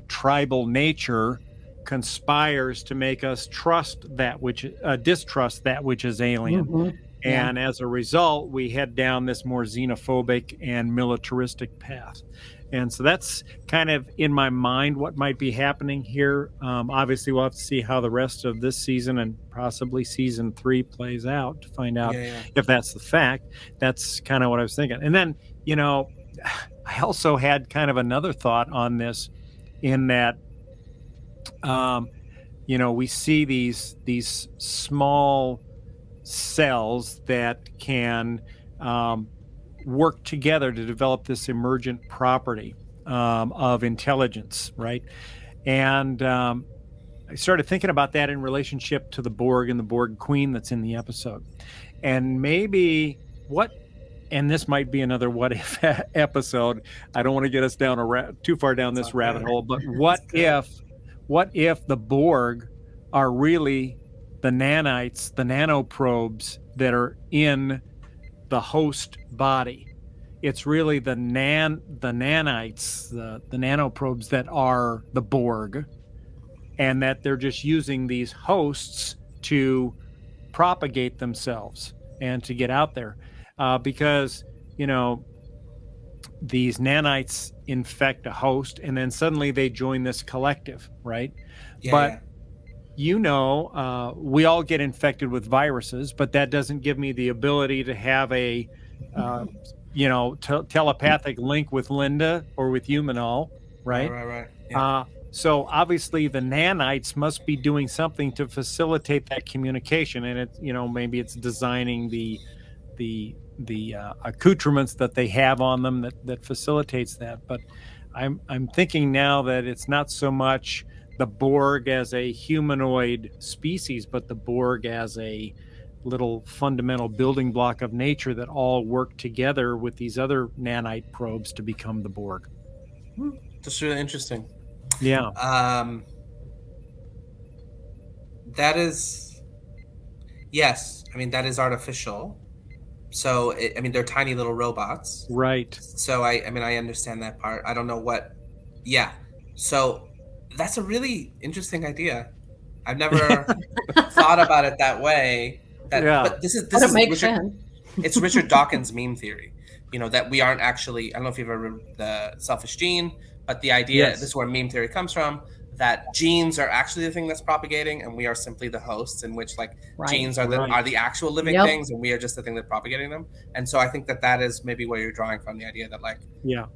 C: tribal nature conspires to make us distrust that which is alien.
D: Mhm. Yeah.
C: And as a result, we head down this more xenophobic and militaristic path. And so that's kind of in my mind what might be happening here. Obviously, we'll have to see how the rest of this season and possibly season 3 plays out to find out if that's the fact. That's kind of what I was thinking. And then, I also had kind of another thought on this in that, we see these small cells that can work together to develop this emergent property of intelligence, right? And I started thinking about that in relationship to the Borg and the Borg Queen that's in the episode. And maybe and this might be another what if episode. I don't want to get us down too far down this rabbit hole, but what if the Borg are really the nanites, the nanoprobes that are in the host body? It's really the nanites, the nanoprobes that are the Borg, and that they're just using these hosts to propagate themselves and to get out there. Because, these nanites infect a host and then suddenly they join this collective, right? We all get infected with viruses, but that doesn't give me the ability to have a, telepathic link with Linda or with you, Manhal, right?
B: Right. Yeah.
C: So obviously the nanites must be doing something to facilitate that communication, and it's maybe it's designing the accoutrements that they have on them that facilitates that. But I'm thinking now that it's not so much the Borg as a humanoid species, but the Borg as a little fundamental building block of nature that all work together with these other nanite probes to become the Borg.
B: That's really interesting.
C: Yeah.
B: That is, yes. I mean, that is artificial. So, they're tiny little robots.
C: Right.
B: So, I understand that part. I don't know what. Yeah. So, that's a really interesting idea. I've never thought about it that way. But this is
D: makes sense.
B: It's Richard Dawkins' meme theory. That we aren't actually. I don't know if you've ever read The Selfish Gene, but the idea, this is where meme theory comes from, that genes are actually the thing that's propagating, and we are simply the hosts, in which genes are the actual living things, and we are just the thing that's propagating them. And so I think that is maybe where you're drawing from, the idea that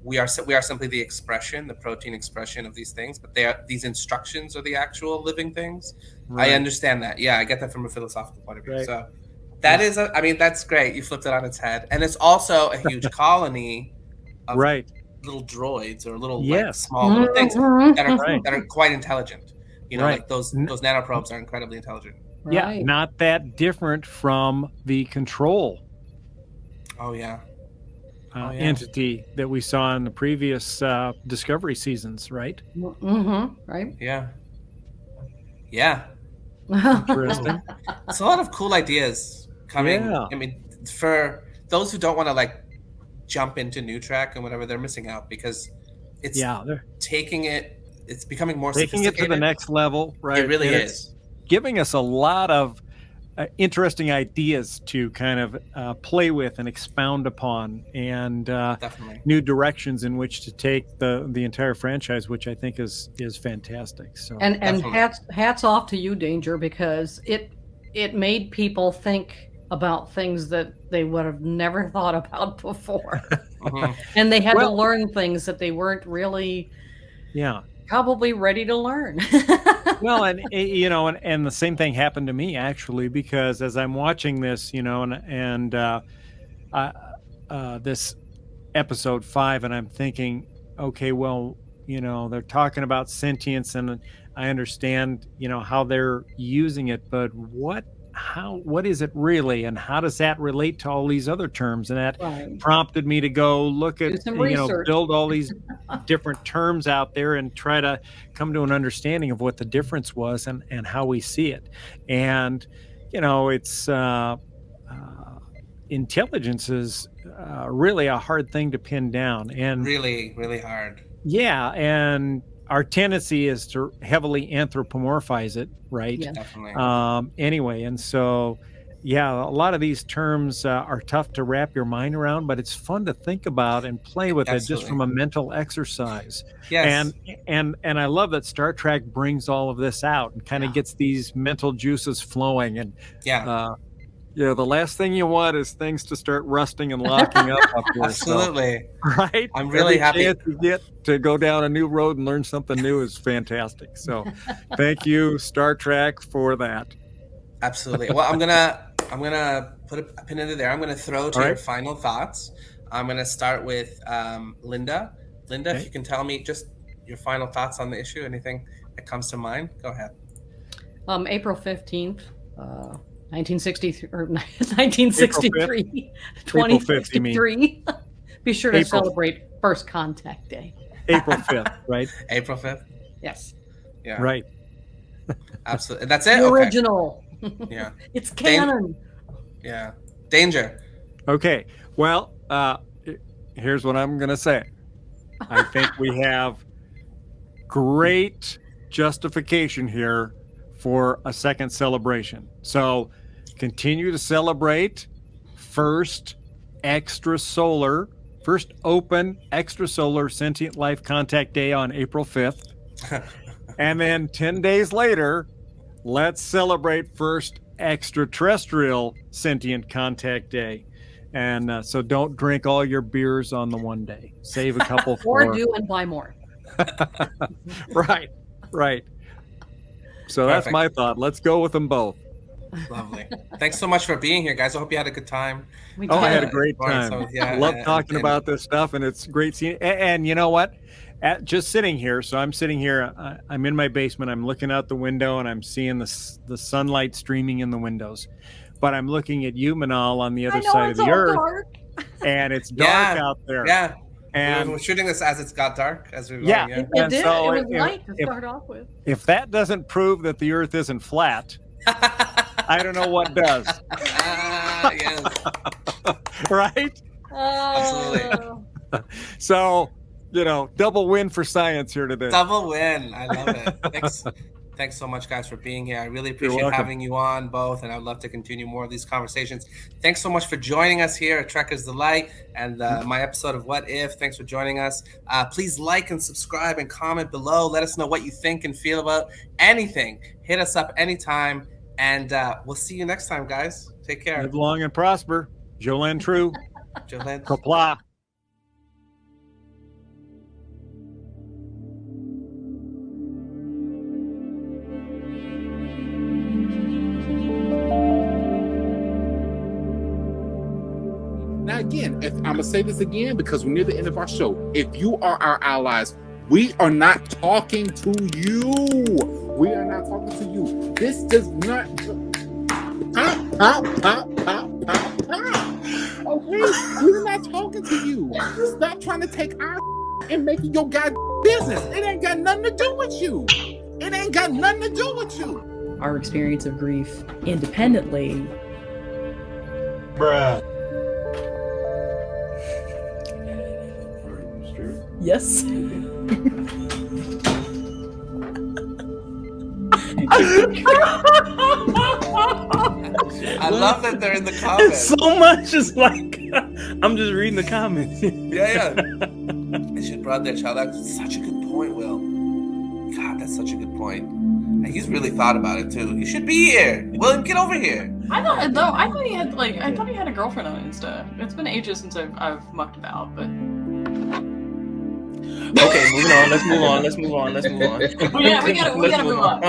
B: we are simply the expression, the protein expression of these things, but these instructions are the actual living things. Right. I understand that. Yeah, I get that from a philosophical point of view. Right. So that is that's great. You flipped it on its head, and it's also a huge colony of little droids or little small little things that are quite intelligent. Those nanoprobes are incredibly intelligent.
C: Yeah, not that different from the control. Entity that we saw in the previous Discovery seasons, right?
D: Mm-hmm. Right.
B: Yeah.
C: Interesting.
B: It's a lot of cool ideas coming. Yeah. For those who don't want to jump into new Trek and whatever, they're missing out, because it's it's becoming more
C: taking it to the next level, right?
B: It really is
C: giving us a lot of interesting ideas to kind of play with and expound upon, and new directions in which to take the entire franchise, which I think is fantastic. So
D: and hats off to you, Danger, because it made people think about things that they would have never thought about before. And they had to learn things that they weren't really probably ready to learn.
C: Well, and and the same thing happened to me, actually, because as I'm watching this, and this episode 5, and I'm thinking, okay, well, they're talking about sentience, and I understand, how they're using it, but what is it really, and how does that relate to all these other terms? And that prompted me to go look at, build all these different terms out there and try to come to an understanding of what the difference was and how we see it. And, it's intelligence is really a hard thing to pin down, and
B: really, really hard.
C: Yeah. And our tendency is to heavily anthropomorphize it, right?
D: Yeah.
B: Definitely.
C: Anyway, and so, yeah, a lot of these terms are tough to wrap your mind around, but it's fun to think about and play with it just
B: Absolutely.
C: from a mental exercise.
B: Yes.
C: And I love that Star Trek brings all of this out and kind of gets these mental juices flowing. And
B: Yeah.
C: the last thing you want is things to start rusting and locking up here.
B: Absolutely.
C: So, right?
B: I'm really happy.
C: Chance you get to go down a new road and learn something new is fantastic. So, thank you, Star Trek, for that.
B: Absolutely. Well, I'm gonna put a pin in it there. I'm gonna throw to your final thoughts. I'm gonna start with Linda. Linda, if you can tell me just your final thoughts on the issue, anything that comes to mind, go ahead.
D: April 15th, 1963 or 1963, 2063. Be sure to celebrate First Contact Day.
C: April 5th, right?
B: April 5th.
D: Yes.
B: Yeah.
C: Right.
B: Absolutely. That's it.
D: The original.
B: Yeah.
D: It's canon.
B: Yeah. Danger.
C: Okay. Well, here's what I'm going to say. I think we have great justification here for a second celebration. So continue to celebrate first open extrasolar sentient life contact day on April 5th. And then 10 days later, let's celebrate first extraterrestrial sentient contact day. And so don't drink all your beers on the one day. Save a couple for...
D: Or do and buy more.
C: Right. So
B: Perfect.
C: That's my thought. Let's go with them both.
B: Lovely. Thanks so much for being here, guys. I hope you had a good time.
C: I had a great time. I love talking about this stuff, and it's great seeing. And you know what? Just sitting here, so I'm sitting here. I'm in my basement. I'm looking out the window, and I'm seeing the sunlight streaming in the windows. But I'm looking at you, Manhal, on the other side of the earth, and it's dark out there.
B: Yeah.
C: And
B: we're shooting this as it's got dark, as we were
D: It did.
C: So
D: it was light to start off with.
C: If that doesn't prove that the earth isn't flat, I don't know what does.
B: Yes.
C: Right?
B: Absolutely.
C: So, double win for science here today.
B: Double win. I love it. Thanks so much, guys, for being here. I really appreciate having you on both, and I'd love to continue more of these conversations. Thanks so much for joining us here at Trekker's Delight and my episode of What If. Thanks for joining us. Please like and subscribe and comment below. Let us know what you think and feel about anything. Hit us up anytime, and we'll see you next time, guys. Take care.
C: Live long and prosper. Jolene True.
B: Jolene.
C: Kapla.
A: Now, again, I'm going to say this again because we're near the end of our show. If you are our allies, we are not talking to you. We are not talking to you. This does not... Pop. Okay? We're not talking to you. Stop trying to take our and make it your goddamn business. It ain't got nothing to do with you. It ain't got nothing to do with you.
E: Our experience of grief independently.
C: Bruh.
E: Yes.
B: I love that they're in the comments.
F: So much is like, I'm just reading the comments.
B: Yeah. They should brought their child out. That's such a good point, Will. God, that's such a good point. And he's really thought about it too. You should be here. William, get over here.
G: I thought he had a girlfriend on Insta. It's been ages since I've mucked about, but.
F: Okay, moving on. Let's move on.
G: Oh, yeah, we gotta move on.